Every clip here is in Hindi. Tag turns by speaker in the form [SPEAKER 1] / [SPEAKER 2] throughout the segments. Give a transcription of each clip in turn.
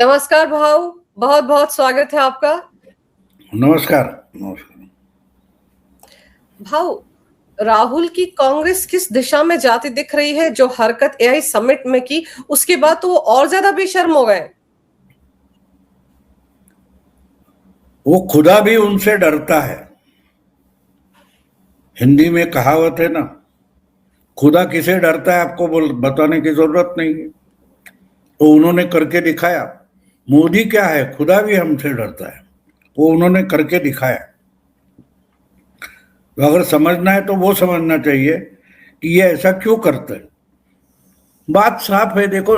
[SPEAKER 1] नमस्कार भाऊ, बहुत बहुत स्वागत है आपका।
[SPEAKER 2] नमस्कार। नमस्कार।
[SPEAKER 1] भाऊ, राहुल की कांग्रेस किस दिशा में जाती दिख रही है? जो हरकत एआई समिट में की, उसके बाद तो वो और ज्यादा बेशर्म हो गए।
[SPEAKER 2] वो खुदा भी उनसे डरता है। हिंदी में कहावत है ना, खुदा किसे डरता है आपको बताने की जरूरत नहीं है। वो उन्होंने करके दिखाया। मोदी क्या है, खुदा भी हमसे डरता है। वो उन्होंने करके दिखाया। तो अगर समझना है तो वो समझना चाहिए कि ये ऐसा क्यों करते हैं। बात साफ है। देखो,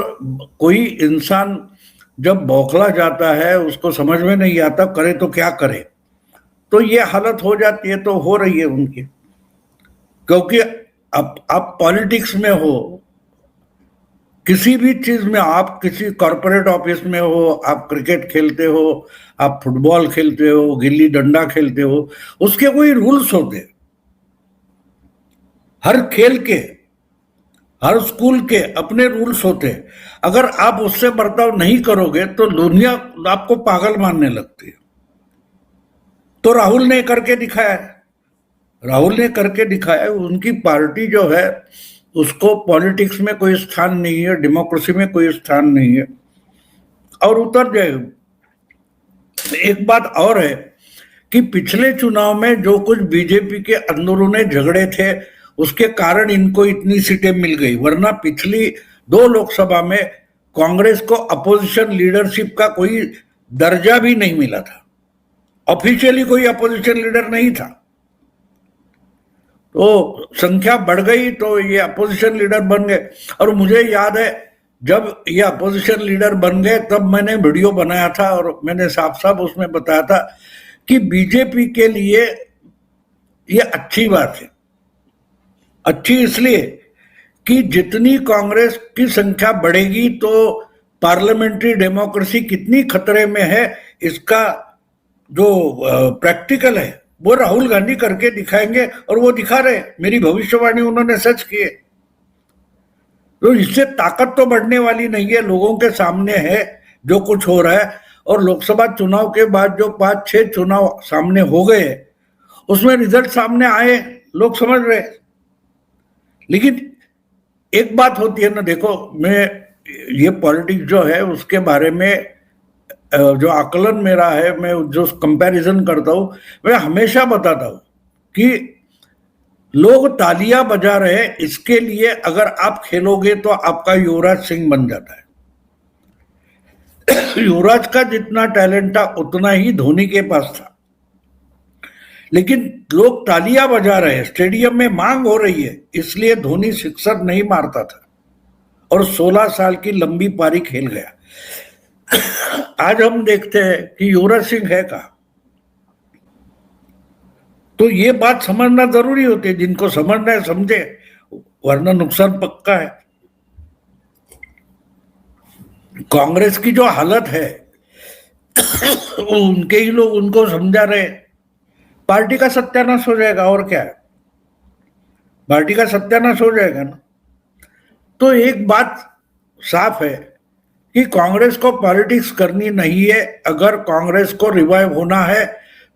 [SPEAKER 2] कोई इंसान जब बौखला जाता है, उसको समझ में नहीं आता करे तो क्या करे, तो ये हालत हो जाती है। तो हो रही है उनकी, क्योंकि अब आप पॉलिटिक्स में हो, किसी भी चीज में, आप किसी कॉरपोरेट ऑफिस में हो, आप क्रिकेट खेलते हो, आप फुटबॉल खेलते हो, गिल्ली डंडा खेलते हो, उसके कोई रूल्स होते हैं। हर खेल के, हर स्कूल के अपने रूल्स होते हैं। अगर आप उससे बर्ताव नहीं करोगे तो दुनिया आपको पागल मानने लगती है। तो राहुल ने करके दिखाया है। राहुल ने करके दिखाया। उनकी पार्टी जो है, उसको पॉलिटिक्स में कोई स्थान नहीं है, डेमोक्रेसी में कोई स्थान नहीं है, और उतर जाए। एक बात और है कि पिछले चुनाव में जो कुछ बीजेपी के अंदरूनी झगड़े थे, उसके कारण इनको इतनी सीटें मिल गई, वरना पिछली 2 लोकसभा में कांग्रेस को अपोजिशन लीडरशिप का कोई दर्जा भी नहीं मिला था। ऑफिशियली कोई अपोजिशन लीडर नहीं था। तो संख्या बढ़ गई तो ये अपोजिशन लीडर बन गए। और मुझे याद है, जब ये अपोजिशन लीडर बन गए तब मैंने वीडियो बनाया था और मैंने साफ साफ उसमें बताया था कि बीजेपी के लिए ये अच्छी बात है। अच्छी इसलिए कि जितनी कांग्रेस की संख्या बढ़ेगी तो पार्लियामेंट्री डेमोक्रेसी कितनी खतरे में है, इसका जो प्रैक्टिकल है वो राहुल गांधी करके दिखाएंगे, और वो दिखा रहे। मेरी भविष्यवाणी उन्होंने सच की है। तो इससे ताकत तो बढ़ने वाली नहीं है। लोगों के सामने है जो कुछ हो रहा है, और लोकसभा चुनाव के बाद जो 5-6 चुनाव सामने हो गए, उसमें रिजल्ट सामने आए, लोग समझ रहे। लेकिन एक बात होती है ना, देखो, मैं ये पॉलिटिक्स जो है उसके बारे में जो आकलन मेरा है, मैं जो कंपैरिजन करता हूं, मैं हमेशा बताता हूं कि लोग तालियां बजा रहे हैं, इसके लिए अगर आप खेलोगे तो आपका युवराज सिंह बन जाता है। युवराज का जितना टैलेंट था उतना ही धोनी के पास था। लेकिन लोग तालियां बजा रहे हैं, स्टेडियम में मांग हो रही है, इसलिए धोनी सिक्सर नहीं मारता था और 16 साल की लंबी पारी खेल गया। आज हम देखते हैं कि युवराज सिंह है कहां। तो ये बात समझना जरूरी होती है। जिनको समझना है समझे, वरना नुकसान पक्का है। कांग्रेस की जो हालत है उनके ही लोग उनको समझा रहे, पार्टी का सत्यानाश हो जाएगा। और क्या है, पार्टी का सत्यानाश हो जाएगा ना। तो एक बात साफ है कि कांग्रेस को पॉलिटिक्स करनी नहीं है। अगर कांग्रेस को रिवाइव होना है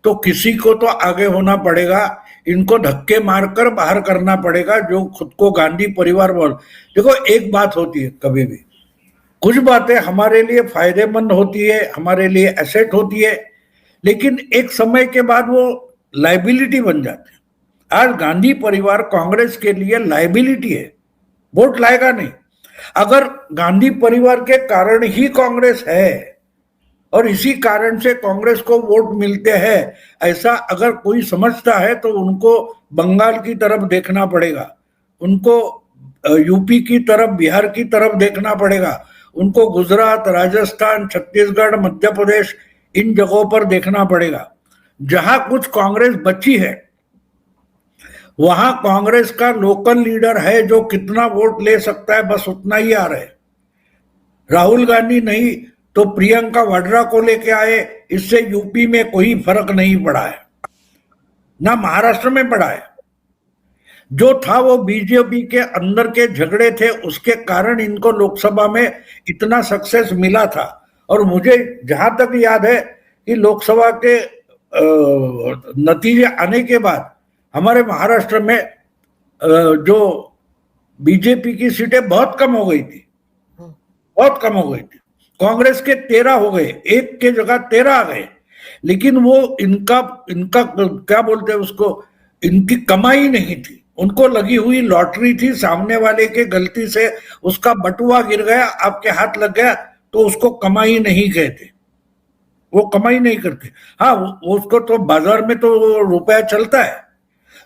[SPEAKER 2] तो किसी को तो आगे होना पड़ेगा। इनको धक्के मारकर बाहर करना पड़ेगा, जो खुद को गांधी परिवार बोल। देखो, एक बात होती है, कभी भी कुछ बातें हमारे लिए फायदेमंद होती है, हमारे लिए एसेट होती है, लेकिन एक समय के बाद वो लाइबिलिटी बन जाती है। आज गांधी परिवार कांग्रेस के लिए लाइबिलिटी है, वोट लाएगा नहीं। अगर गांधी परिवार के कारण ही कांग्रेस है और इसी कारण से कांग्रेस को वोट मिलते हैं, ऐसा अगर कोई समझता है तो उनको बंगाल की तरफ देखना पड़ेगा, उनको यूपी की तरफ, बिहार की तरफ देखना पड़ेगा, उनको गुजरात, राजस्थान, छत्तीसगढ़, मध्य प्रदेश, इन जगहों पर देखना पड़ेगा। जहां कुछ कांग्रेस बची है वहां कांग्रेस का लोकल लीडर है जो कितना वोट ले सकता है, बस उतना ही आ रहे। राहुल गांधी नहीं तो प्रियंका वाड्रा को लेके आए, इससे यूपी में कोई फर्क नहीं पड़ा है, ना महाराष्ट्र में पड़ा है। जो था वो बीजेपी के अंदर के झगड़े थे, उसके कारण इनको लोकसभा में इतना सक्सेस मिला था। और मुझे जहां तक याद है कि लोकसभा के नतीजे आने के बाद हमारे महाराष्ट्र में जो बीजेपी की सीटें बहुत कम हो गई थी, बहुत कम हो गई थी। कांग्रेस के 13 हो गए, एक के जगह 13 आ गए, लेकिन वो इनका इनका क्या बोलते हैं उसको, इनकी कमाई नहीं थी, उनको लगी हुई लॉटरी थी, सामने वाले के गलती से उसका बटुआ गिर गया, आपके हाथ लग गया, तो उसको कमाई नहीं कहते, वो कमाई नहीं करते। हाँ, उसको तो बाजार में तो रुपया चलता है,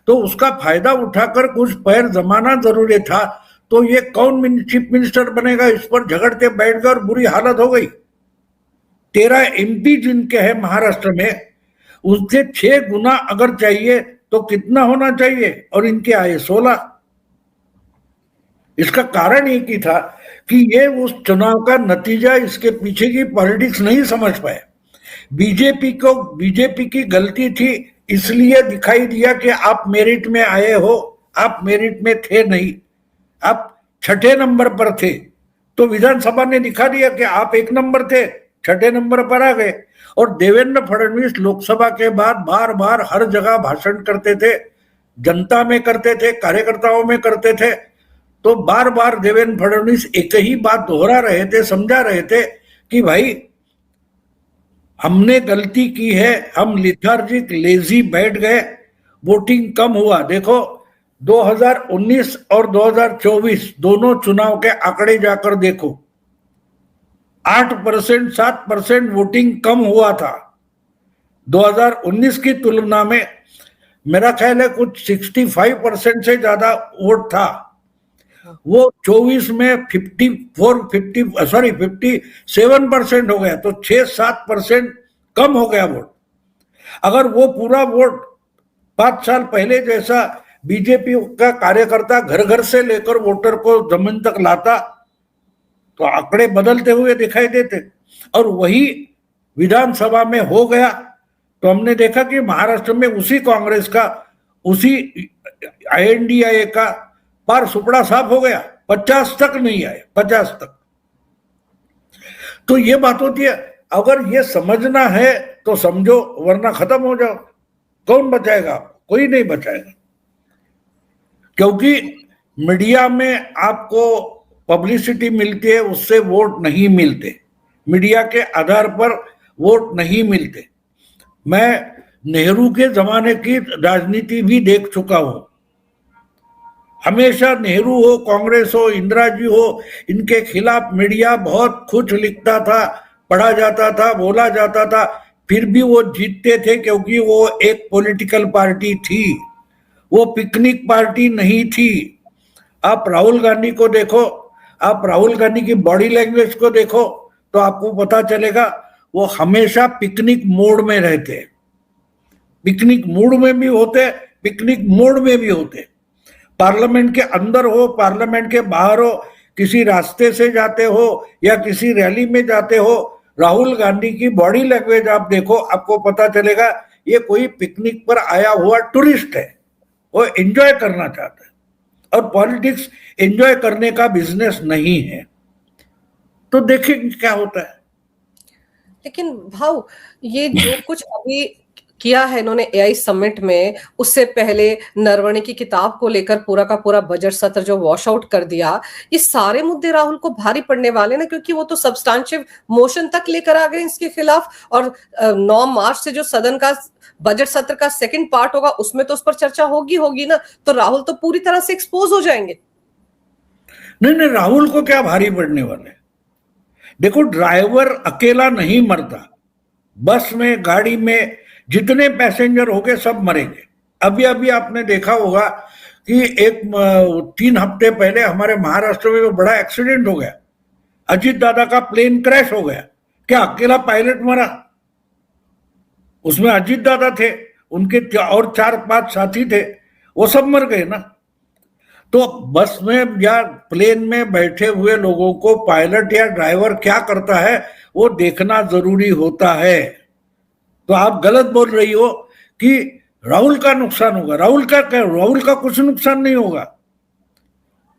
[SPEAKER 2] तो उसका फायदा उठाकर कुछ पैर जमाना जरूरी था। तो ये कौन चीफ मिनिस्टर बनेगा, इस पर झगड़ते बैठ गए और बुरी हालत हो गई। 13 एमपी जिनके हैं महाराष्ट्र में, उससे 6 गुना अगर चाहिए तो कितना होना चाहिए, और इनके आए 16। इसका कारण एक ही था कि ये उस चुनाव का नतीजा, इसके पीछे की पॉलिटिक्स नहीं समझ पाए। बीजेपी की गलती थी, इसलिए दिखाई दिया कि आप मेरिट में आए हो, आप मेरिट में थे नहीं, आप 6ठे नंबर पर थे। तो विधानसभा ने दिखा दिया कि आप 1 नंबर थे, 6ठे नंबर पर आ गए। और देवेंद्र फडणवीस लोकसभा के बाद बार बार हर जगह भाषण करते थे, जनता में करते थे, कार्यकर्ताओं में करते थे। तो बार बार देवेंद्र फडणवीस एक ही बात दोहरा रहे थे, समझा रहे थे कि भाई हमने गलती की है, हम लिथार्जिक लेजी बैठ गए, वोटिंग कम हुआ। देखो 2019 और 2024 दोनों चुनाव के आंकड़े जाकर देखो, 8% 7% वोटिंग कम हुआ था 2019 की तुलना में। मेरा ख्याल है कुछ 65% से ज्यादा वोट था। वो 24 में 57% हो गया, तो 6-7% कम हो गया वोट। अगर वो पूरा वोट 5 साल पहले जैसा बीजेपी का कार्यकर्ता घर घर से लेकर वोटर को जमीन तक लाता, तो आंकड़े बदलते हुए दिखाई देते। और वही विधानसभा में हो गया, तो हमने देखा कि महाराष्ट्र में उसी कांग्रेस का, उसी INDIA का पार सुपड़ा साफ हो गया, 50 तक नहीं आए, 50 तक। तो ये बात होती है, अगर ये समझना है तो समझो, वरना खत्म हो जाओ। कौन बचाएगा? कोई नहीं बचाएगा, क्योंकि मीडिया में आपको पब्लिसिटी मिलती है, उससे वोट नहीं मिलते, मीडिया के आधार पर वोट नहीं मिलते। मैं नेहरू के जमाने की राजनीति भी देख चुका हूं। हमेशा नेहरू हो, कांग्रेस हो, इंदिरा जी हो, इनके खिलाफ मीडिया बहुत कुछ लिखता था, पढ़ा जाता था, बोला जाता था, फिर भी वो जीतते थे, क्योंकि वो एक पॉलिटिकल पार्टी थी, वो पिकनिक पार्टी नहीं थी। आप राहुल गांधी को देखो, आप राहुल गांधी की बॉडी लैंग्वेज को देखो, तो आपको पता चलेगा वो हमेशा पिकनिक मोड में रहते, पिकनिक मूड में भी होते, पिकनिक मोड में भी होते। पार्लियामेंट के अंदर हो, पार्लियामेंट के बाहर हो, किसी रास्ते से जाते हो या किसी रैली में जाते हो, राहुल गांधी की बॉडी लैंग्वेज आप देखो, आपको पता चलेगा ये कोई पिकनिक पर आया हुआ टूरिस्ट है, वो एंजॉय करना चाहता है। और पॉलिटिक्स एंजॉय करने का बिजनेस नहीं है। तो देखिए क्या होता है।
[SPEAKER 1] लेकिन भाव, ये जो कुछ अभी किया है इन्होंने AI समिट में, उससे पहले नरवणे की किताब को लेकर पूरा का पूरा बजट सत्र जो वॉश आउट कर दिया, ये सारे मुद्दे राहुल को भारी पड़ने वाले ना, क्योंकि वो तो सब्सटैंटिव मोशन तक लेकर आ गए इसके खिलाफ। और 9 मार्च से जो सदन का बजट सत्र का सेकंड पार्ट होगा, उसमें तो उस पर चर्चा होगी ना, तो राहुल तो पूरी तरह से एक्सपोज हो जाएंगे।
[SPEAKER 2] नहीं, राहुल को क्या भारी पड़ने वाले। देखो, ड्राइवर अकेला नहीं मरता, बस में, गाड़ी में जितने पैसेंजर हो गए सब मरेंगे। अभी अभी आपने देखा होगा कि 3 हफ्ते पहले हमारे महाराष्ट्र में बड़ा एक्सीडेंट हो गया, अजीत दादा का प्लेन क्रैश हो गया। क्या अकेला पायलट मरा? उसमें अजीत दादा थे, उनके और 4-5 साथी थे, वो सब मर गए ना। तो बस में या प्लेन में बैठे हुए लोगों को पायलट या ड्राइवर क्या करता है वो देखना जरूरी होता है। तो आप गलत बोल रही हो कि राहुल का नुकसान होगा। राहुल का कुछ नुकसान नहीं होगा।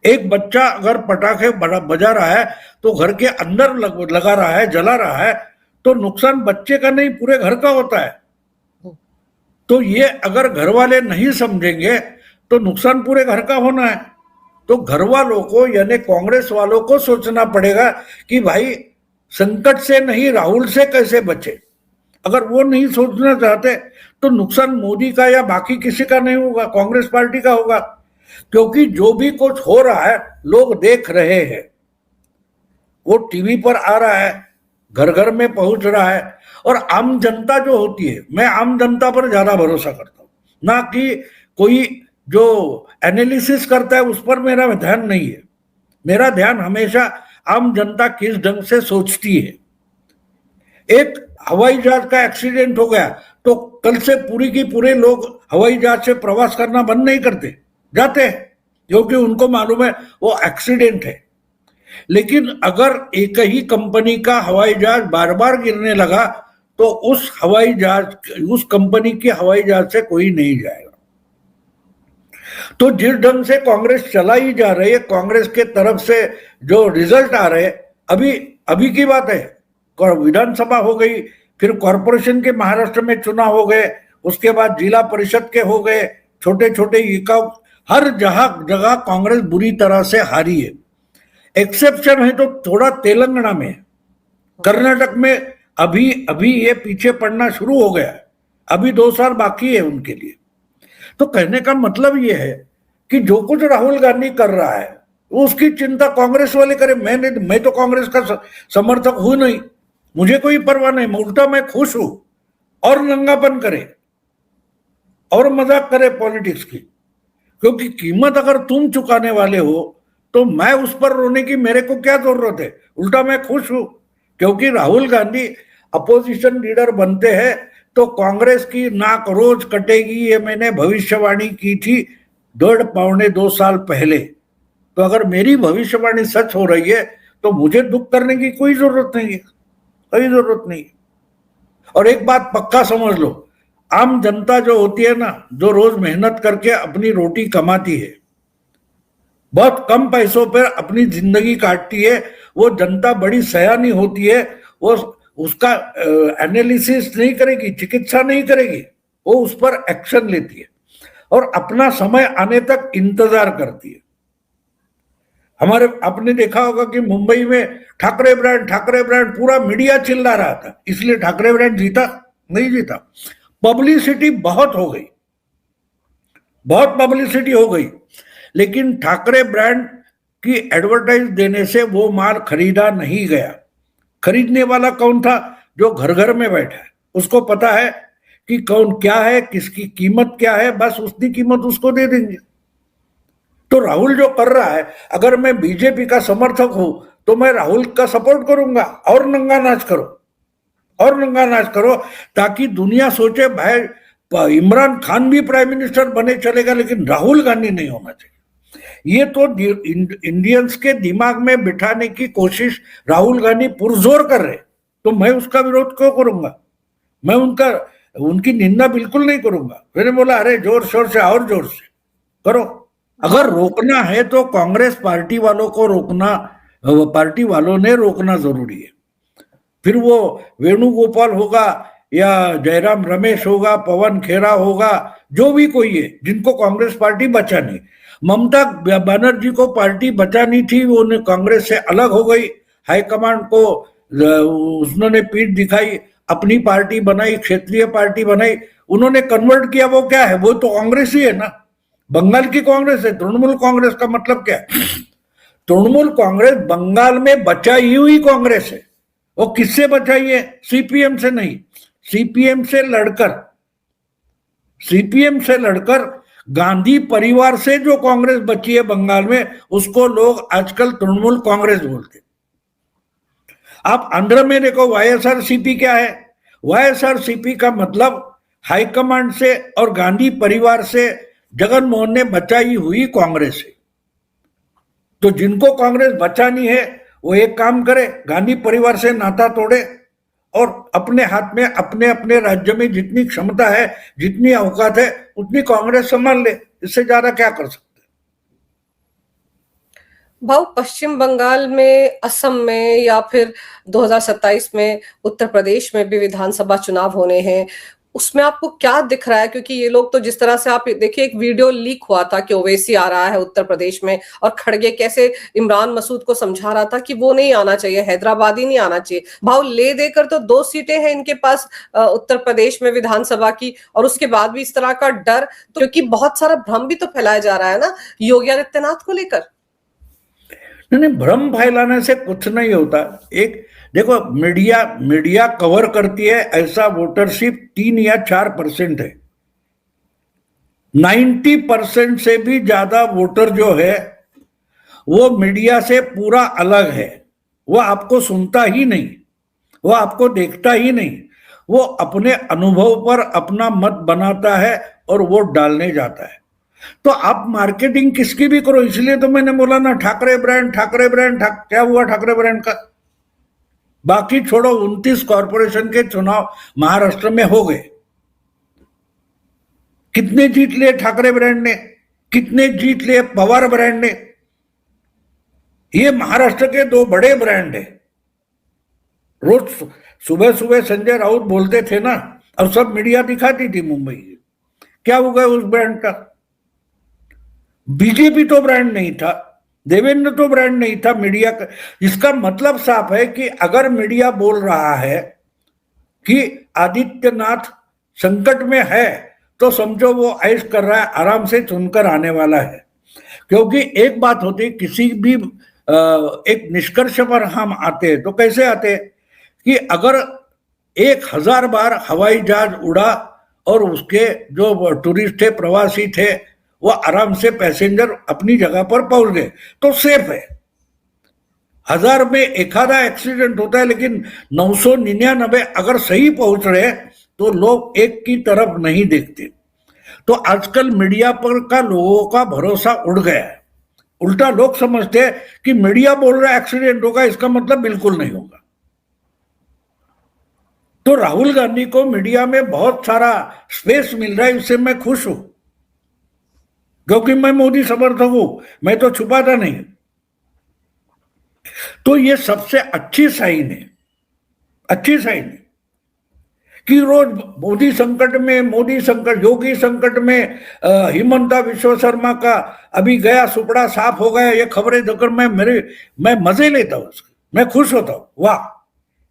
[SPEAKER 2] एक बच्चा अगर पटाखे बजा रहा है तो घर के अंदर लगा रहा है, जला रहा है, तो नुकसान बच्चे का नहीं पूरे घर का होता है। तो ये अगर घर वाले नहीं समझेंगे तो नुकसान पूरे घर का होना है। तो घर वालों को यानी कांग्रेस वालों को सोचना पड़ेगा कि भाई संकट से नहीं राहुल से कैसे बचे। अगर वो नहीं सोचना चाहते तो नुकसान मोदी का या बाकी किसी का नहीं होगा, कांग्रेस पार्टी का होगा। क्योंकि जो भी कुछ हो रहा है लोग देख रहे हैं, वो टीवी पर आ रहा है, घर घर में पहुंच रहा है। और आम जनता जो होती है, मैं आम जनता पर ज्यादा भरोसा करता हूं, ना कि कोई जो एनालिसिस करता है उस पर मेरा ध्यान नहीं है। मेरा ध्यान हमेशा आम जनता किस ढंग से सोचती है। एक हवाई जहाज का एक्सीडेंट हो गया तो कल से पूरी की पूरे लोग हवाई जहाज से प्रवास करना बंद नहीं करते, जाते हैं, क्योंकि उनको मालूम है वो एक्सीडेंट है। लेकिन अगर एक ही कंपनी का हवाई जहाज बार बार गिरने लगा तो उस हवाई जहाज, उस कंपनी के हवाई जहाज से कोई नहीं जाएगा। तो जिस ढंग से कांग्रेस चलाई जा रही है, कांग्रेस के तरफ से जो रिजल्ट आ रहे हैं, अभी की बात है, विधानसभा हो गई, फिर कॉरपोरेशन के महाराष्ट्र में चुनाव हो गए, उसके बाद जिला परिषद के हो गए, छोटे छोटे हर जगह कांग्रेस बुरी तरह से हारी है। एक्सेप्शन है तो थोड़ा तेलंगाना में, कर्नाटक में अभी ये पीछे पड़ना शुरू हो गया है, अभी 2 साल बाकी है उनके लिए। तो कहने का मतलब ये है कि जो कुछ राहुल गांधी कर रहा है उसकी चिंता कांग्रेस वाले करे। मैं तो कांग्रेस का समर्थक हूं नहीं, मुझे कोई परवाह नहीं, उल्टा मैं खुश हूं। और नंगापन करे और मजाक करे पॉलिटिक्स की, क्योंकि कीमत अगर तुम चुकाने वाले हो तो मैं उस पर रोने की मेरे को क्या जरूरत है। उल्टा मैं खुश हूं, क्योंकि राहुल गांधी अपोजिशन लीडर बनते हैं तो कांग्रेस की नाक रोज कटेगी, ये मैंने भविष्यवाणी की थी 1.5-2 साल पहले। तो अगर मेरी भविष्यवाणी सच हो रही है तो मुझे दुख करने की कोई जरूरत नहीं है, कोई जरूरत नहीं। और एक बात पक्का समझ लो, आम जनता जो होती है ना, जो रोज मेहनत करके अपनी रोटी कमाती है, बहुत कम पैसों पर अपनी जिंदगी काटती है, वो जनता बड़ी सयानी होती है। वो उसका एनालिसिस नहीं करेगी, चिकित्सा नहीं करेगी, वो उस पर एक्शन लेती है और अपना समय आने तक इंतजार करती है। आपने देखा होगा कि मुंबई में ठाकरे ब्रांड पूरा मीडिया चिल्ला रहा था, इसलिए ठाकरे ब्रांड जीता नहीं जीता। पब्लिसिटी बहुत हो गई, बहुत पब्लिसिटी हो गई, लेकिन ठाकरे ब्रांड की एडवर्टाइज देने से वो माल खरीदा नहीं गया। खरीदने वाला कौन था? जो घर घर में बैठा है, उसको पता है कि कौन क्या है, किसकी कीमत क्या है, बस उतनी कीमत उसको दे देंगे। तो राहुल जो कर रहा है, अगर मैं बीजेपी का समर्थक हूं तो मैं राहुल का सपोर्ट करूंगा। और नंगा नाच करो, और नंगा नाच करो, ताकि दुनिया सोचे भाई इमरान खान भी प्राइम मिनिस्टर बने चलेगा, लेकिन राहुल गांधी नहीं होना चाहिए। ये तो इंडियंस के दिमाग में बिठाने की कोशिश राहुल गांधी पुरजोर कर रहे, तो मैं उसका विरोध क्यों करूंगा? मैं उनकी निंदा बिल्कुल नहीं करूंगा। मैंने बोला अरे जोर शोर से और जोर से करो। अगर रोकना है तो कांग्रेस पार्टी वालों को रोकना, पार्टी वालों ने रोकना जरूरी है। फिर वो वेणुगोपाल होगा या जयराम रमेश होगा, पवन खेरा होगा, जो भी कोई है जिनको कांग्रेस पार्टी बचानी। ममता बनर्जी को पार्टी बचानी थी, वो कांग्रेस से अलग हो गई, हाईकमांड को उन्होंने पीठ दिखाई, अपनी पार्टी बनाई, क्षेत्रीय पार्टी बनाई, उन्होंने कन्वर्ट किया। वो क्या है? वो तो कांग्रेस ही है ना, बंगाल की कांग्रेस है। तृणमूल कांग्रेस का मतलब क्या है? तृणमूल कांग्रेस बंगाल में बचाई हुई कांग्रेस है। वो किससे बचाई है? सीपीएम से नहीं, सीपीएम से लड़कर गांधी परिवार से जो कांग्रेस बची है बंगाल में, उसको लोग आजकल तृणमूल कांग्रेस बोलते। आप आंध्र में देखो वाईएसआरसीपी क्या है? वाईएसआरसीपी का मतलब हाईकमांड से और गांधी परिवार से जगन मोहन ने बचाई हुई कांग्रेस है। तो जिनको कांग्रेस बचानी है वो एक काम करे, गांधी परिवार से नाता तोड़े और अपने हाथ में अपने अपने राज्य में जितनी क्षमता है, जितनी औकात है, उतनी कांग्रेस संभाल ले। इससे ज्यादा क्या कर सकते?
[SPEAKER 1] भाव पश्चिम बंगाल में, असम में या फिर 2027 में उत्तर प्रदेश में भी विधानसभा चुनाव होने हैं, उसमें आपको क्या दिख रहा है? क्योंकि ये लोग तो जिस तरह से, आप देखिए एक वीडियो लीक हुआ था कि ओवैसी आ रहा है उत्तर प्रदेश में, और खड़गे कैसे इमरान मसूद को समझा रहा था कि वो नहीं आना चाहिए, हैदराबाद ही नहीं आना चाहिए। भाव ले देकर तो 2 सीटें हैं इनके पास उत्तर प्रदेश में विधानसभा की, और उसके बाद भी इस तरह का डर, तो क्योंकि बहुत सारा भ्रम भी तो फैलाया जा रहा है ना योगी आदित्यनाथ को लेकर।
[SPEAKER 2] नहीं, भ्रम फैलाने से कुछ नहीं होता। एक देखो, मीडिया मीडिया कवर करती है ऐसा वोटरशिप 3 या 4% है। 90% से भी ज्यादा वोटर जो है वो मीडिया से पूरा अलग है। वो आपको सुनता ही नहीं, वो आपको देखता ही नहीं, वो अपने अनुभव पर अपना मत बनाता है और वोट डालने जाता है। तो आप मार्केटिंग किसकी भी करो, इसलिए तो मैंने बोला ना, ठाकरे ब्रांड, ठाकरे ब्रांड, क्या हुआ ठाकरे ब्रांड का? बाकी छोड़ो, 29 कॉरपोरेशन के चुनाव महाराष्ट्र में हो गए, कितने जीत लिए ठाकरे ब्रांड ने, कितने जीत लिए पवार ब्रांड ने? ये महाराष्ट्र के 2 बड़े ब्रांड है। रोज सुबह सुबह संजय राउत बोलते थे ना, और सब मीडिया दिखाती थी मुंबई की, क्या हो गया उस ब्रांड का? बीजेपी तो ब्रांड नहीं था, देवेंद्र तो ब्रांड नहीं था मीडिया का। इसका मतलब साफ है कि अगर मीडिया बोल रहा है कि आदित्यनाथ संकट में है, तो समझो वो ऐश कर रहा है, आराम से चुनकर आने वाला है। क्योंकि एक बात होती, किसी भी एक निष्कर्ष पर हम आते हैं तो कैसे आते हैं कि अगर 1000 बार हवाई जहाज उड़ा और उसके जो टूरिस्ट थे, प्रवासी थे, वो आराम से पैसेंजर अपनी जगह पर पहुंच गए तो सेफ है। 1000 में एक आधा एक्सीडेंट होता है, लेकिन 999 अगर सही पहुंच रहे तो लोग एक की तरफ नहीं देखते। तो आजकल मीडिया पर का लोगों का भरोसा उड़ गया है। उल्टा लोग समझते हैं कि मीडिया बोल रहा है एक्सीडेंट होगा, इसका मतलब बिल्कुल नहीं होगा। तो राहुल गांधी को मीडिया में बहुत सारा स्पेस मिल रहा है, इससे मैं खुश हूं, क्योंकि मैं मोदी समर्थक हूं, मैं तो छुपाता नहीं। तो ये सबसे अच्छी साइन है, अच्छी साइन है कि रोज मोदी संकट में, मोदी संकट, योगी संकट में, हिमंता विश्व शर्मा का अभी गया सुपड़ा साफ हो गया, ये खबरें देखकर मैं मजे लेता हूं उसके, मैं खुश होता हूं। वाह,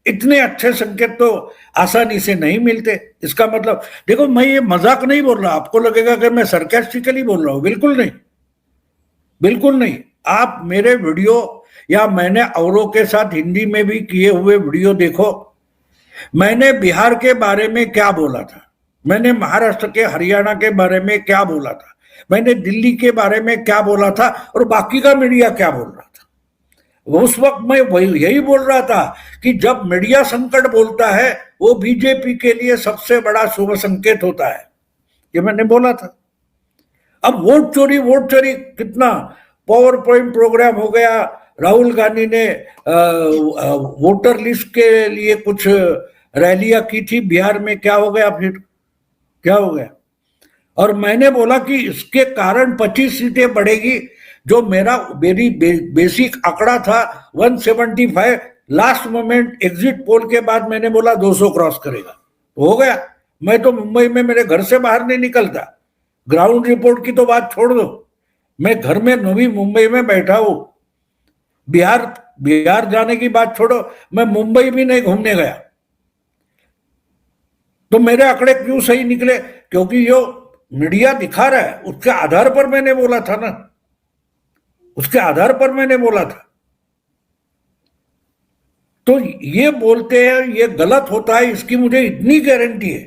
[SPEAKER 2] इतने अच्छे संकेत तो आसानी से नहीं मिलते। इसका मतलब देखो, मैं ये मजाक नहीं बोल रहा, आपको लगेगा कि मैं सरकास्टिकली बोल रहा हूं, बिल्कुल नहीं, बिल्कुल नहीं। आप मेरे वीडियो या मैंने औरों के साथ हिंदी में भी किए हुए वीडियो देखो। मैंने बिहार के बारे में क्या बोला था, मैंने महाराष्ट्र के, हरियाणा के बारे में क्या बोला था, मैंने दिल्ली के बारे में क्या बोला था, और बाकी का मीडिया क्या बोल रहा था। उस वक्त मैं यही बोल रहा था कि जब मीडिया संकट बोलता है वो बीजेपी के लिए सबसे बड़ा शुभ संकेत होता है, ये मैंने बोला था। अब वोट चोरी, वोट चोरी, कितना पावर पॉइंट प्रोग्राम हो गया, राहुल गांधी ने वोटर लिस्ट के लिए कुछ रैलियां की थी बिहार में, क्या हो गया फिर, क्या हो गया? और मैंने बोला कि इसके कारण 25 सीटें बढ़ेगी। जो मेरी बेसिक आंकड़ा था 175, लास्ट मोमेंट एग्जिट पोल के बाद मैंने बोला 200 क्रॉस करेगा, तो हो गया। मैं तो मुंबई में मेरे घर से बाहर नहीं निकलता, ग्राउंड रिपोर्ट की तो बात छोड़ दो, मैं घर में नवी मुंबई में बैठा हूं। बिहार जाने की बात छोड़ो, मैं मुंबई भी नहीं घूमने गया। तो मेरे आंकड़े क्यों सही निकले? क्योंकि जो मीडिया दिखा रहा है उसके आधार पर मैंने बोला था ना, उसके आधार पर मैंने बोला था। तो ये बोलते हैं ये गलत होता है, इसकी मुझे इतनी गारंटी है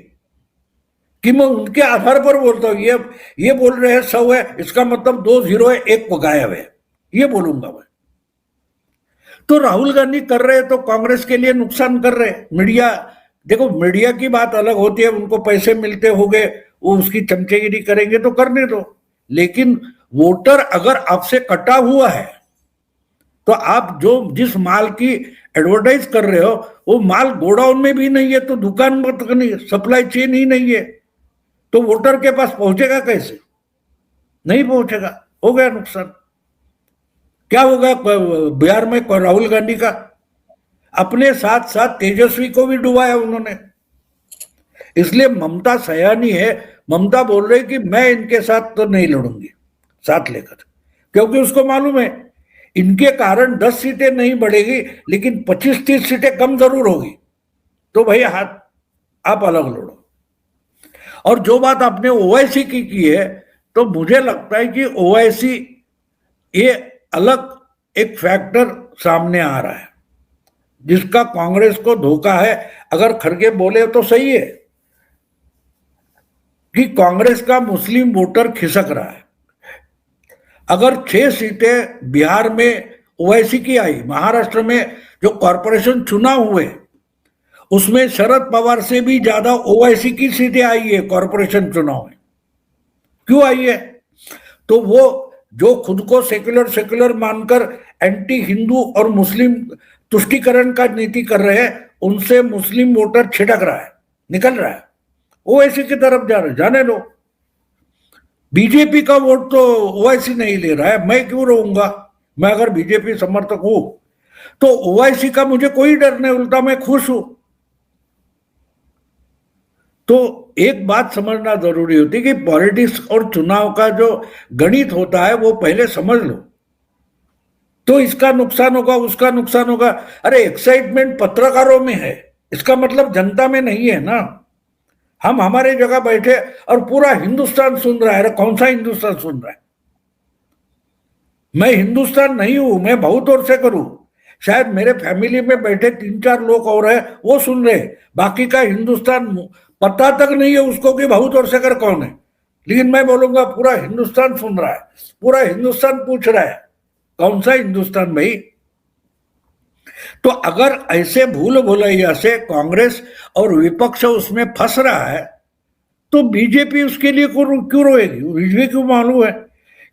[SPEAKER 2] कि मैं उनके आधार पर बोलता हूं। ये बोल रहे हैं 100 है, इसका मतलब 2 0 है, 1 गायब है, ये बोलूंगा मैं। तो राहुल गांधी कर रहे हैं तो कांग्रेस के लिए नुकसान कर रहे हैं। मीडिया, देखो मीडिया की बात अलग होती है, उनको पैसे मिलते होंगे, वो उसकी चमचेगिरी करेंगे तो करने दो। लेकिन वोटर अगर आपसे कटा हुआ है तो आप जो जिस माल की एडवर्टाइज कर रहे हो वो माल गोडाउन में भी नहीं है, तो दुकान पर तक नहीं, सप्लाई चेन ही नहीं है, तो वोटर के पास पहुंचेगा कैसे? नहीं पहुंचेगा, हो गया नुकसान। क्या होगा बिहार में राहुल गांधी का? अपने साथ साथ तेजस्वी को भी डुबाया उन्होंने। इसलिए ममता सयानी है। ममता बोल रही कि मैं इनके साथ तो नहीं लड़ूंगी साथ लेकर, क्योंकि उसको मालूम है इनके कारण 10 सीटें नहीं बढ़ेगी, लेकिन 25-30 सीटें कम जरूर होगी। तो भाई हाथ आप अलग लड़ो। और जो बात आपने ओवैसी की है, तो मुझे लगता है कि ओवैसी ये अलग एक फैक्टर सामने आ रहा है जिसका कांग्रेस को धोखा है। अगर खड़गे बोले तो सही है कि कांग्रेस का मुस्लिम वोटर खिसक रहा है। अगर 6 सीटें बिहार में ओवैसी की आई, महाराष्ट्र में जो कॉरपोरेशन चुनाव हुए उसमें शरद पवार से भी ज्यादा ओवैसी की सीटें आई है कॉरपोरेशन चुनाव में। क्यों आई है? तो वो जो खुद को सेक्युलर सेक्युलर मानकर एंटी हिंदू और मुस्लिम तुष्टीकरण का नीति कर रहे हैं, उनसे मुस्लिम वोटर छिटक रहा है, निकल रहा है, ओवैसी की तरफ जा रहे, जाने दो। बीजेपी का वोट तो ओवैसी नहीं ले रहा है, मैं क्यों रहूंगा? मैं अगर बीजेपी समर्थक हूं तो ओवैसी का मुझे कोई डर नहीं, उल्टा मैं खुश हूं। तो एक बात समझना जरूरी होती है कि पॉलिटिक्स और चुनाव का जो गणित होता है वो पहले समझ लो। तो इसका नुकसान होगा, उसका नुकसान होगा। अरे एक्साइटमेंट पत्रकारों में है, इसका मतलब जनता में नहीं है ना। हम हमारे जगह बैठे और पूरा हिंदुस्तान सुन रहा है। अरे कौन सा हिंदुस्तान सुन रहा है? मैं हिंदुस्तान नहीं हूं, मैं बहुत और से करूं। शायद मेरे फैमिली में बैठे 3-4 लोग और है वो सुन रहे, बाकी का हिंदुस्तान पता तक नहीं है उसको कि बहुत और से कर कौन है। लेकिन मैं बोलूंगा पूरा हिंदुस्तान सुन रहा है, पूरा हिंदुस्तान पूछ रहा है कौन सा हिंदुस्तान भाई। तो अगर ऐसे भूल भुलैया से कांग्रेस और विपक्ष उसमें फंस रहा है तो बीजेपी उसके लिए क्यों रोएगी? मुझे क्यों मालूम है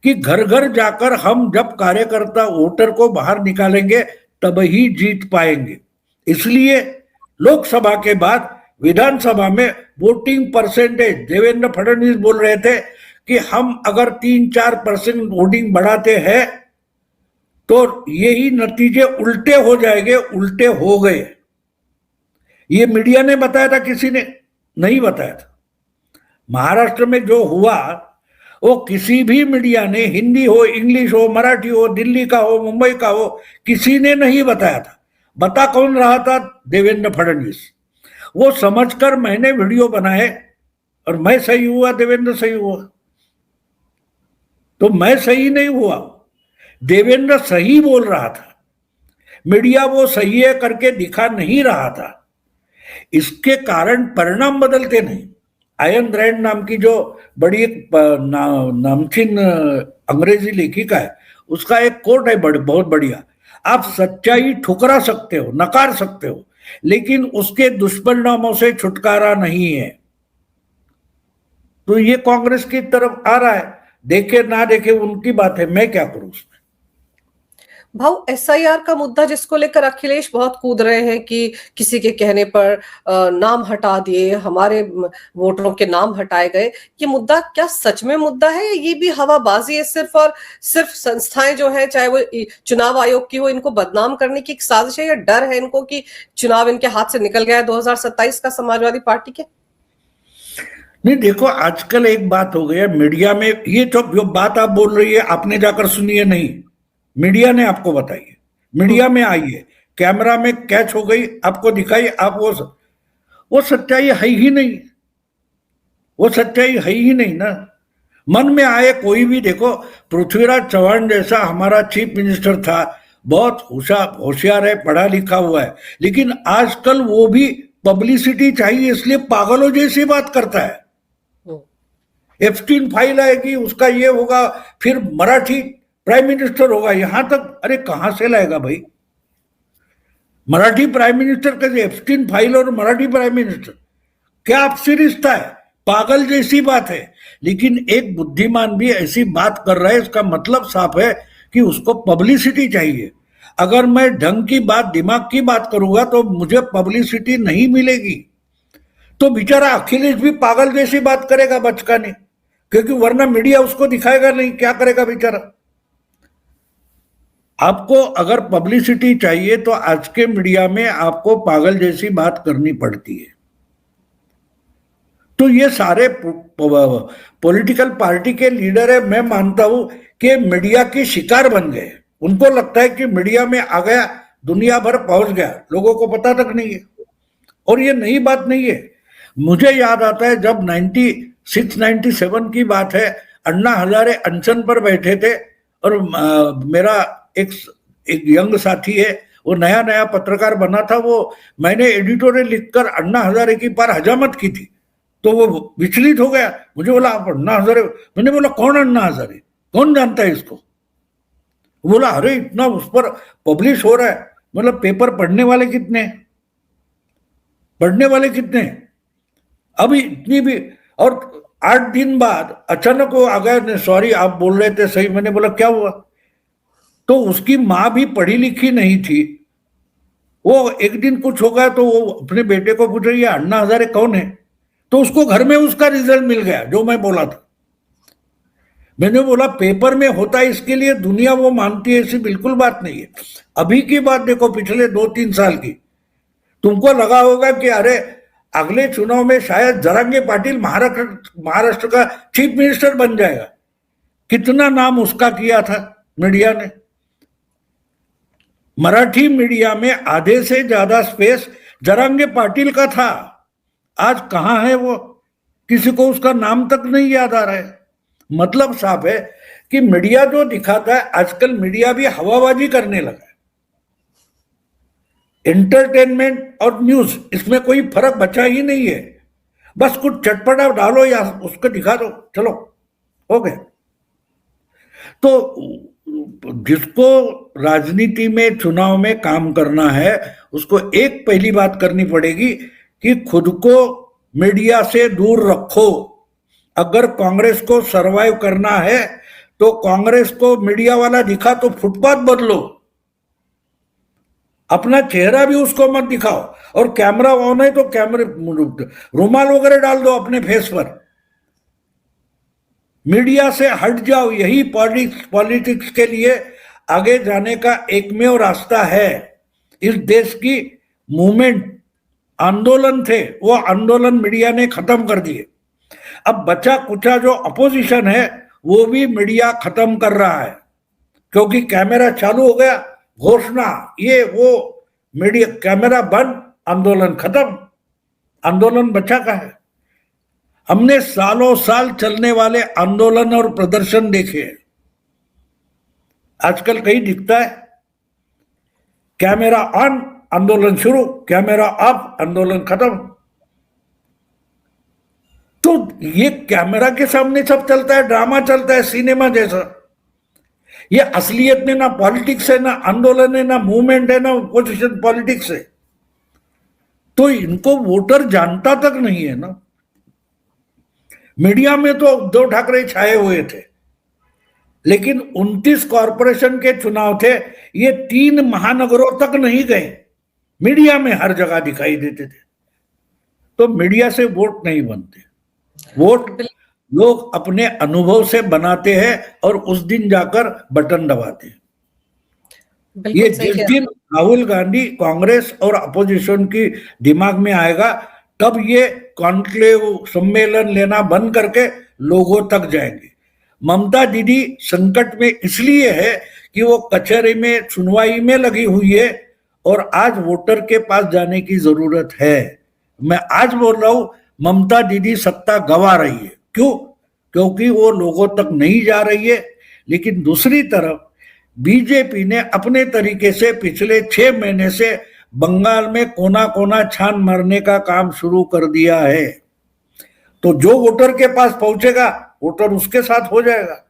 [SPEAKER 2] कि घर घर जाकर हम जब कार्यकर्ता वोटर को बाहर निकालेंगे तब ही जीत पाएंगे। इसलिए लोकसभा के बाद विधानसभा में वोटिंग परसेंटेज देवेंद्र फडणवीस बोल रहे थे कि हम अगर 3-4% वोटिंग बढ़ाते हैं तो यही नतीजे उल्टे हो जाएंगे। उल्टे हो गए। ये मीडिया ने बताया था, किसी ने नहीं बताया था। महाराष्ट्र में जो हुआ वो किसी भी मीडिया ने, हिंदी हो, इंग्लिश हो, मराठी हो, दिल्ली का हो, मुंबई का हो, किसी ने नहीं बताया था। बता कौन रहा था? देवेंद्र फडणवीस। वो समझकर मैंने वीडियो बनाए और मैं सही हुआ, देवेंद्र सही हुआ। तो मैं सही नहीं हुआ, देवेंद्र सही बोल रहा था। मीडिया वो सही है करके दिखा नहीं रहा था। इसके कारण परिणाम बदलते नहीं। आयन रैंड नाम की जो बड़ी एक नामचीन अंग्रेजी लेखिका है, उसका एक कोट है बहुत बढ़िया। आप सच्चाई ठुकरा सकते हो, नकार सकते हो, लेकिन उसके दुष्परिणामों से छुटकारा नहीं है। तो ये कांग्रेस की तरफ आ रहा है, देखे ना देखे उनकी बात है, मैं क्या करूं उसमें।
[SPEAKER 1] भाव एसआईआर का मुद्दा जिसको लेकर अखिलेश बहुत कूद रहे हैं कि किसी के कहने पर नाम हटा दिए, हमारे वोटरों के नाम हटाए गए, ये मुद्दा क्या सच में मुद्दा है या ये भी हवाबाजी है सिर्फ और सिर्फ? संस्थाएं जो है, चाहे वो चुनाव आयोग की हो, इनको बदनाम करने की एक साजिश है या डर है इनको कि चुनाव इनके हाथ से निकल गया है 2027 का समाजवादी पार्टी के?
[SPEAKER 2] नहीं देखो, आजकल एक बात हो गई है मीडिया में, ये जो बात आप बोल रही है आपने जाकर सुनी है? नहीं, मीडिया ने आपको बताई है, मीडिया में आई है, कैमरा में कैच हो गई, आपको दिखाई, आप वो सच्चाई है ही नहीं। वो सच्चाई है ही नहीं ना। मन में आए कोई भी, देखो पृथ्वीराज चौहान जैसा हमारा चीफ मिनिस्टर था, बहुत होशियार है, पढ़ा लिखा हुआ है, लेकिन आजकल वो भी पब्लिसिटी चाहिए इसलिए पागलों जैसी बात करता है। एफस्टीन फाइल आएगी, उसका ये होगा, फिर मराठी प्राइम मिनिस्टर होगा, यहां तक। अरे कहां से लाएगा भाई? मराठी प्राइम मिनिस्टर कैसे? एफस्टीन फाइल और मराठी प्राइम मिनिस्टर क्या आपसी रिश्ता है? पागल जैसी बात है। लेकिन एक बुद्धिमान भी ऐसी बात कर रहा है, इसका मतलब साफ है कि उसको पब्लिसिटी चाहिए। अगर मैं ढंग की बात, दिमाग की बात करूंगा तो मुझे पब्लिसिटी नहीं मिलेगी। तो बेचारा अखिलेश भी पागल जैसी बात करेगा बचकाने, क्योंकि वरना मीडिया उसको दिखाएगा नहीं, क्या करेगा बेचारा? आपको अगर पब्लिसिटी चाहिए तो आज के मीडिया में आपको पागल जैसी बात करनी पड़ती है। तो ये सारे पॉलिटिकल पार्टी के लीडर है, मैं मानता हूं कि मीडिया के शिकार बन गए। उनको लगता है कि मीडिया में आ गया, दुनिया भर पहुंच गया, लोगों को पता तक नहीं है। और ये नई बात नहीं है। मुझे याद आता है जब 96-97 की बात है, अन्ना हजारे अनशन पर बैठे थे और मेरा एक एक यंग साथी है, वो नया नया पत्रकार बना था, वो मैंने एडिटोरियल लिखकर अन्ना हजारे की पर हजामत की थी, तो वो विचलित हो गया। मुझे बोला आप अन्ना हजारे, मैंने बोला कौन अन्ना हजारे, कौन जानता है इसको? बोला अरे इतना उस पर पब्लिश हो रहा है, मतलब पेपर पढ़ने वाले कितने, पढ़ने वाले कितने? अभी इतनी भी। और 8 दिन बाद अचानक वो आ गया, सॉरी आप बोल रहे थे सही। मैंने बोला क्या हुआ? तो उसकी माँ भी पढ़ी लिखी नहीं थी, वो एक दिन कुछ हो गया तो वो अपने बेटे को पूछ रही है अन्ना हजारे कौन है, तो उसको घर में उसका रिजल्ट मिल गया जो मैं बोला था। मैंने बोला पेपर में होता है इसके लिए दुनिया वो मानती है, ऐसी बिल्कुल बात नहीं है। अभी की बात देखो, पिछले 2-3 साल की, तुमको लगा होगा कि अरे अगले चुनाव में शायद जरांगे पाटिल महाराष्ट्र का चीफ मिनिस्टर बन जाएगा। कितना नाम उसका किया था मीडिया ने। मराठी मीडिया में आधे से ज्यादा स्पेस जरांगे पाटिल का था। आज कहां है वो? किसी को उसका नाम तक नहीं याद आ रहा है। मतलब साफ है कि मीडिया जो दिखाता है, आजकल मीडिया भी हवाबाजी करने लगा है। एंटरटेनमेंट और न्यूज, इसमें कोई फर्क बचा ही नहीं है। बस कुछ चटपटा डालो या उसको दिखा दो, चलो हो गया। तो जिसको राजनीति में, चुनाव में काम करना है, उसको एक पहली बात करनी पड़ेगी कि खुद को मीडिया से दूर रखो। अगर कांग्रेस को सरवाइव करना है तो कांग्रेस को मीडिया वाला दिखा तो फुटपाथ बदलो, अपना चेहरा भी उसको मत दिखाओ। और कैमरा ऑन है तो कैमरे रुमाल वगैरह डाल दो अपने फेस पर। मीडिया से हट जाओ, यही पॉलिटिक्स के लिए आगे जाने का एकमेव रास्ता है। इस देश की मूवमेंट, आंदोलन थे, वो आंदोलन मीडिया ने खत्म कर दिए। अब बचा कुचा जो अपोजिशन है वो भी मीडिया खत्म कर रहा है, क्योंकि कैमरा चालू हो गया, घोषणा ये वो, मीडिया कैमरा बंद, आंदोलन खत्म। आंदोलन बचा का है। हमने सालों साल चलने वाले आंदोलन और प्रदर्शन देखे हैं, आजकल कहीं दिखता है? कैमरा ऑन, आंदोलन शुरू, कैमरा ऑफ, आंदोलन खत्म। तो ये कैमरा के सामने सब चलता है, ड्रामा चलता है, सिनेमा जैसा। ये असलियत में ना पॉलिटिक्स है, ना आंदोलन है, ना मूवमेंट है, ना ओपोजिशन पॉलिटिक्स है। तो इनको वोटर जानता तक नहीं है ना। मीडिया में तो उद्धव ठाकरे छाए हुए थे, लेकिन 29 कॉरपोरेशन के चुनाव थे, ये 3 महानगरों तक नहीं गए, मीडिया में हर जगह दिखाई देते थे। तो मीडिया से वोट नहीं बनते, वोट लोग अपने अनुभव से बनाते हैं और उस दिन जाकर बटन दबाते हैं। ये जिस दिन राहुल गांधी कांग्रेस और अपोजिशन की दिमाग में आएगा, तब ये कॉन्क्लेव सम्मेलन लेना बंद करके लोगों तक जाएंगे। ममता दीदी संकट में इसलिए है कि वो कचहरी में सुनवाई में लगी हुई है और आज वोटर के पास जाने की जरूरत है। मैं आज बोल रहा हूं, ममता दीदी सत्ता गंवा रही है। क्यों? क्योंकि वो लोगों तक नहीं जा रही है। लेकिन दूसरी तरफ बीजेपी ने अपने तरीके से पिछले 6 महीने से बंगाल में कोना कोना छान मारने का काम शुरू कर दिया है। तो जो वोटर के पास पहुंचेगा, वोटर उसके साथ हो जाएगा।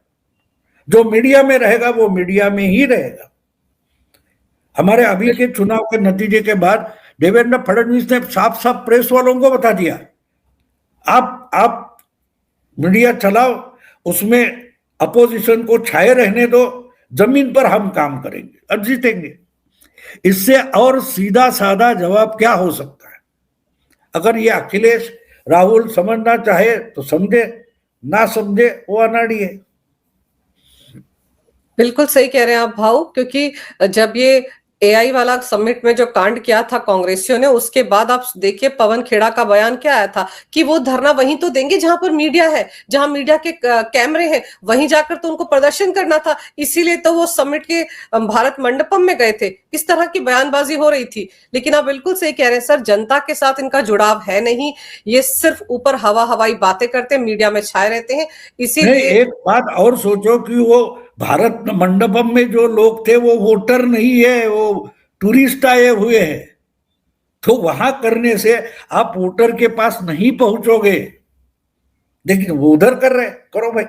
[SPEAKER 2] जो मीडिया में रहेगा वो मीडिया में ही रहेगा। हमारे अभी के चुनाव के नतीजे के बाद देवेंद्र फडणवीस ने साफ साफ प्रेस वालों को बता दिया, आप मीडिया चलाओ, उसमें अपोजिशन को छाए रहने दो, जमीन पर हम काम करेंगे, अब जीतेंगे। इससे और सीधा साधा जवाब क्या हो सकता है? अगर ये अखिलेश राहुल समझना चाहे तो समझे, ना समझे वो अनाड़ी है।
[SPEAKER 1] बिल्कुल सही कह रहे हैं आप भाऊ, क्योंकि जब ये एआई वाला समिट में जो कांड किया था कांग्रेसियों ने, उसके बाद आप देखिए पवन खेड़ा का बयान क्या आया था कि वो धरना वहीं तो देंगे जहां पर मीडिया है, जहां मीडिया के कैमरे हैं, वहीं जाकर तो उनको प्रदर्शन करना था। इसीलिए तो वो समिट के भारत मंडपम में गए थे। इस तरह की बयानबाजी हो रही थी। लेकिन आप बिल्कुल सही कह रहे हैं सर, जनता के साथ इनका जुड़ाव है नहीं। ये सिर्फ ऊपर हवा हवाई बातें करते हैं, मीडिया में छाए रहते हैं।
[SPEAKER 2] नहीं,
[SPEAKER 1] इसीलिए
[SPEAKER 2] एक बात और सोचो कि वो भारत मंडपम में जो लोग थे वो वोटर नहीं है, वो टूरिस्ट आए हुए हैं। तो वहां करने से आप वोटर के पास नहीं पहुंचोगे, लेकिन वो उधर कर रहे, करो भाई।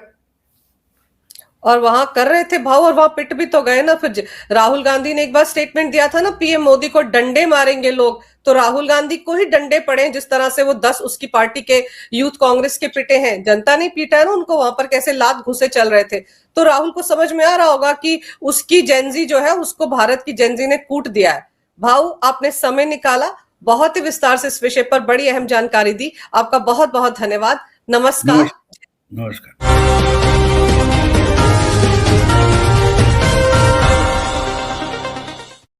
[SPEAKER 1] और वहां कर रहे थे भाव, और वहां पिट भी तो गए ना। फिर राहुल गांधी ने एक बार स्टेटमेंट दिया था ना, पीएम मोदी को डंडे मारेंगे लोग, तो राहुल गांधी को ही डंडे पड़े जिस तरह से वो 10 उसकी पार्टी के यूथ कांग्रेस के पिटे हैं। जनता नहीं पीटा है ना उनको, वहां पर कैसे लात घुसे चल रहे थे। तो राहुल को समझ में आ रहा होगा कि उसकी जेंजी जो है उसको भारत की जेंजी ने कूट दिया है। भाव, आपने समय निकाला, बहुत ही विस्तार से इस विषय पर बड़ी अहम जानकारी दी। आपका बहुत बहुत धन्यवाद। नमस्कार।
[SPEAKER 2] नमस्कार।